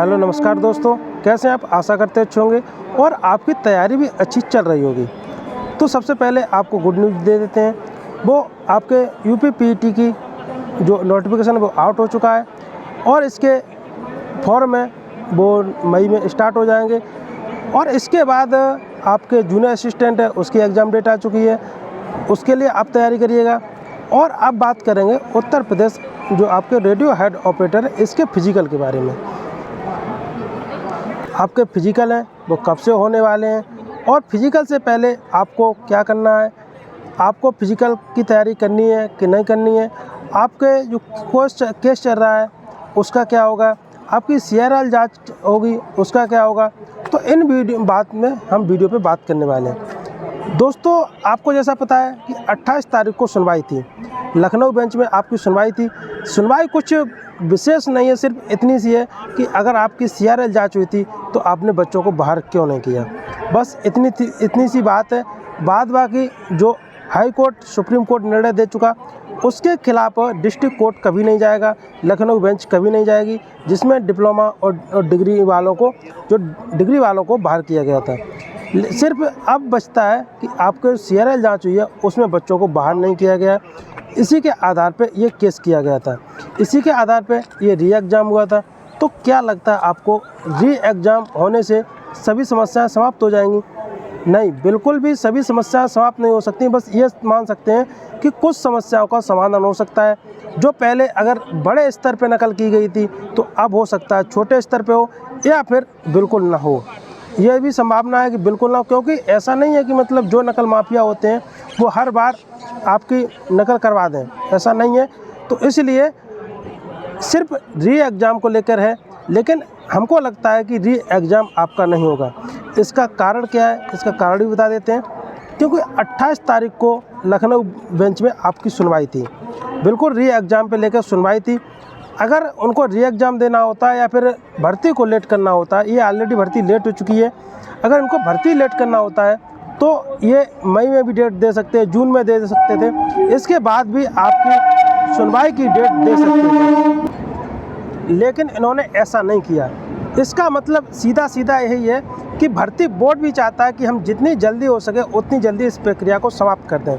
Hello नमस्कार दोस्तों, कैसे हैं आप? आशा करते अच्छे होंगे और आपकी तैयारी भी अच्छी चल रही होगी। तो सबसे पहले आपको गुड न्यूज़ दे देते हैं, वो आपके यूपी पीईटी की जो नोटिफिकेशन है वो आउट हो चुका है और इसके फॉर्म है वो मई में स्टार्ट हो जाएंगे। और इसके बाद आपके जूनियर असिस्टेंट है उसकी एग्ज़ाम डेट आ चुकी है, उसके लिए आप तैयारी करिएगा। और अब बात करेंगे उत्तर प्रदेश जो आपके रेडियो हेड ऑपरेटर है इसके फिजिकल के बारे में। आपके फिजिकल हैं वो कब से होने वाले हैं और फिजिकल से पहले आपको क्या करना है, आपको फिजिकल की तैयारी करनी है कि नहीं करनी है, आपके जो केस चल रहा है उसका क्या होगा, आपकी CRL जांच होगी उसका क्या होगा। तो इन बात में हम वीडियो पे बात करने वाले हैं। दोस्तों आपको जैसा पता है कि 28 तारीख को सुनवाई थी, लखनऊ बेंच में आपकी सुनवाई थी। सुनवाई कुछ विशेष नहीं है, सिर्फ इतनी सी है कि अगर आपकी CRL जांच हुई थी तो आपने बच्चों को बाहर क्यों नहीं किया, बस इतनी सी बात है। बाद बाकी जो हाई कोर्ट सुप्रीम कोर्ट निर्णय दे चुका उसके खिलाफ डिस्ट्रिक्ट कोर्ट कभी नहीं जाएगा, लखनऊ बेंच कभी नहीं जाएगी, जिसमें डिप्लोमा और डिग्री वालों को बाहर किया गया था। सिर्फ अब बचता है कि आपको CRL जांच हुई है उसमें बच्चों को बाहर नहीं किया गया, इसी के आधार पे ये केस किया गया था, इसी के आधार पे ये री एग्ज़ाम हुआ था। तो क्या लगता है आपको री एग्ज़ाम होने से सभी समस्याएं समाप्त हो जाएंगी? नहीं, बिल्कुल भी सभी समस्याएं समाप्त नहीं हो सकती। बस ये मान सकते हैं कि कुछ समस्याओं का समाधान हो सकता है। जो पहले अगर बड़े स्तर पे नकल की गई थी तो अब हो सकता है छोटे स्तर पे हो या फिर बिल्कुल ना हो। यह भी संभावना है कि बिल्कुल ना हो, क्योंकि ऐसा नहीं है कि मतलब जो नकल माफिया होते हैं वो हर बार आपकी नकल करवा दें, ऐसा नहीं है। तो इसलिए सिर्फ री एग्ज़ाम को लेकर है, लेकिन हमको लगता है कि री एग्ज़ाम आपका नहीं होगा। इसका कारण क्या है, इसका कारण भी बता देते हैं। क्योंकि 28 तारीख को लखनऊ बेंच में आपकी सुनवाई थी, बिल्कुल री एग्ज़ाम पे लेकर सुनवाई थी। अगर उनको री एग्ज़ाम देना होता है या फिर भर्ती को लेट करना होता है, ये ऑलरेडी भर्ती लेट हो चुकी है, अगर इनको भर्ती लेट करना होता है तो ये मई में भी डेट दे सकते हैं, जून में दे सकते थे, इसके बाद भी आपकी सुनवाई की डेट दे सकते थे, लेकिन इन्होंने ऐसा नहीं किया। इसका मतलब सीधा यही है कि भर्ती बोर्ड भी चाहता है कि हम जितनी जल्दी हो सके उतनी जल्दी इस प्रक्रिया को समाप्त कर दें।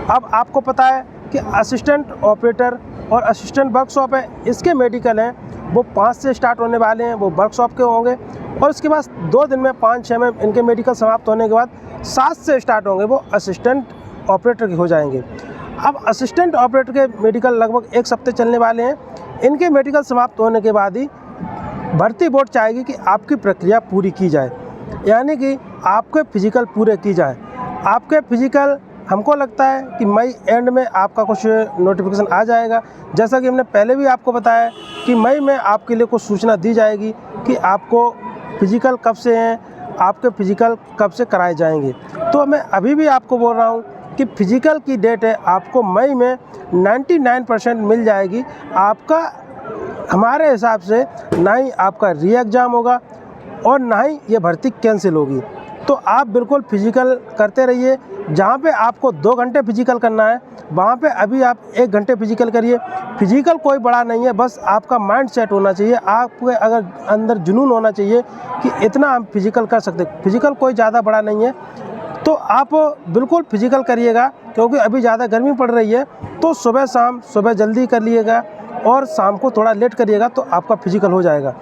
अब आपको पता है कि असिस्टेंट ऑपरेटर और असिस्टेंट वर्कशॉप है, इसके मेडिकल हैं वो 5 से स्टार्ट होने वाले हैं, वो वर्कशॉप के होंगे। और उसके बाद 2 दिन में 5-6 में इनके मेडिकल समाप्त होने के बाद 7 से स्टार्ट होंगे, वो असिस्टेंट ऑपरेटर के हो जाएंगे। अब असिस्टेंट ऑपरेटर के मेडिकल लगभग 1 हफ्ते चलने वाले हैं। इनके मेडिकल समाप्त होने के बाद ही भर्ती बोर्ड चाहेगी कि आपकी प्रक्रिया पूरी की जाए, यानी कि आपके फिजिकल पूरे की जाए। आपके फिजिकल हमको लगता है कि मई एंड में आपका कुछ नोटिफिकेशन आ जाएगा। जैसा कि हमने पहले भी आपको बताया कि मई में आपके लिए कुछ सूचना दी जाएगी कि आपको फिजिकल कब से हैं, आपके फिजिकल कब से कराए जाएंगे। तो मैं अभी भी आपको बोल रहा हूँ कि फिजिकल की डेट है आपको मई में 99% मिल जाएगी। आपका हमारे हिसाब से ना ही आपका री एग्ज़ाम होगा और ना ही ये भर्ती कैंसिल होगी। तो आप बिल्कुल फिजिकल करते रहिए। जहाँ पे आपको 2 घंटे फिजिकल करना है वहाँ पे अभी आप 1 घंटे फिजिकल करिए। फिजिकल कोई बड़ा नहीं है, बस आपका माइंड सेट होना चाहिए, आपके अगर अंदर जुनून होना चाहिए कि इतना हम फिजिकल कर सकते। फिजिकल कोई ज़्यादा बड़ा नहीं है, तो आप बिल्कुल फिजिकल करिएगा। क्योंकि अभी ज़्यादा गर्मी पड़ रही है तो सुबह शाम, सुबह जल्दी कर लिएगा और शाम को थोड़ा लेट करिएगा तो आपका फिजिकल हो जाएगा।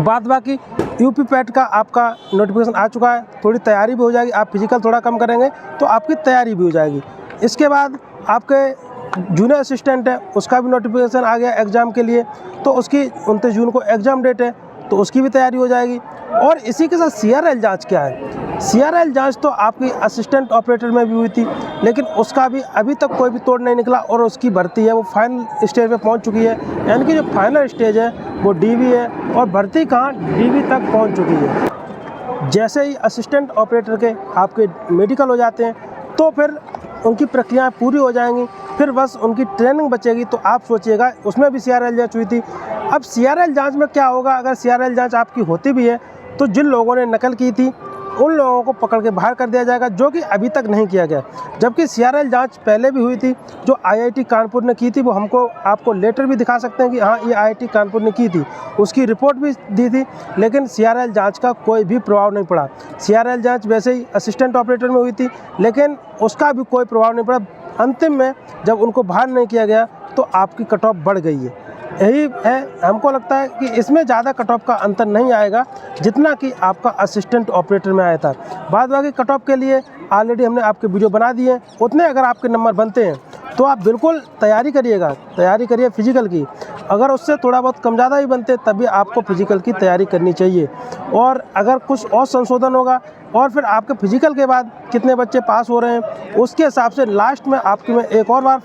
बाद बाकी यूपी पैट का आपका नोटिफिकेशन आ चुका है, थोड़ी तैयारी भी हो जाएगी। आप फिजिकल थोड़ा कम करेंगे तो आपकी तैयारी भी हो जाएगी। इसके बाद आपके जूनियर असिस्टेंट है उसका भी नोटिफिकेशन आ गया एग्ज़ाम के लिए, तो उसकी 29 जून को एग्ज़ाम डेट है, तो उसकी भी तैयारी हो जाएगी। और इसी के साथ CRL जांच क्या है, CRL जांच तो आपकी असिस्टेंट ऑपरेटर में भी हुई थी, लेकिन उसका भी अभी तक कोई भी तोड़ नहीं निकला और उसकी भर्ती है वो फाइनल स्टेज पे पहुंच चुकी है। यानी कि जो फाइनल स्टेज है वो DV है और भर्ती कहाँ DV तक पहुंच चुकी है। जैसे ही असिस्टेंट ऑपरेटर के आपके मेडिकल हो जाते हैं तो फिर उनकी प्रक्रियाएँ पूरी हो जाएंगी, फिर बस उनकी ट्रेनिंग बचेगी। तो आप सोचिएगा उसमें भी CRL जांच हुई थी। अब CRL जांच में क्या होगा, अगर CRL जांच आपकी होती भी है तो जिन लोगों ने नकल की थी उन लोगों को पकड़ के बाहर कर दिया जाएगा, जो कि अभी तक नहीं किया गया। जबकि CRL जांच पहले भी हुई थी, जो IIT कानपुर ने की थी, वो हमको आपको लेटर भी दिखा सकते हैं कि हाँ, ये IIT कानपुर ने की थी, उसकी रिपोर्ट भी दी थी, लेकिन CRL जांच का कोई भी प्रभाव नहीं पड़ा। CRL जांच वैसे ही असिस्टेंट ऑपरेटर में हुई थी, लेकिन उसका भी कोई प्रभाव नहीं पड़ा। अंतिम में जब उनको बाहर नहीं किया गया तो आपकी कट ऑफ बढ़ गई है। यही है, हमको लगता है कि इसमें ज़्यादा कट ऑफ का अंतर नहीं आएगा जितना कि आपका असिस्टेंट ऑपरेटर में आया था। बाद बाकी कट ऑफ के लिए ऑलरेडी हमने आपके वीडियो बना दिए हैं, उतने अगर आपके नंबर बनते हैं तो आप बिल्कुल तैयारी करिए फिजिकल की। अगर उससे थोड़ा बहुत कम ज़्यादा ही बनते तभी आपको फिजिकल की तैयारी करनी चाहिए। और अगर कुछ और संशोधन होगा और फिर आपके फिजिकल के बाद कितने बच्चे पास हो रहे हैं, उसके हिसाब से लास्ट में आपकी मैं एक और बार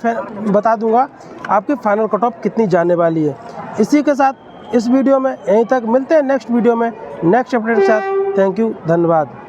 बता दूंगा आपकी फाइनल कट ऑफ कितनी जाने वाली है। इसी के साथ इस वीडियो में यहीं तक, मिलते हैं नेक्स्ट वीडियो में नेक्स्ट अपडेट के साथ। थैंक यू, धन्यवाद।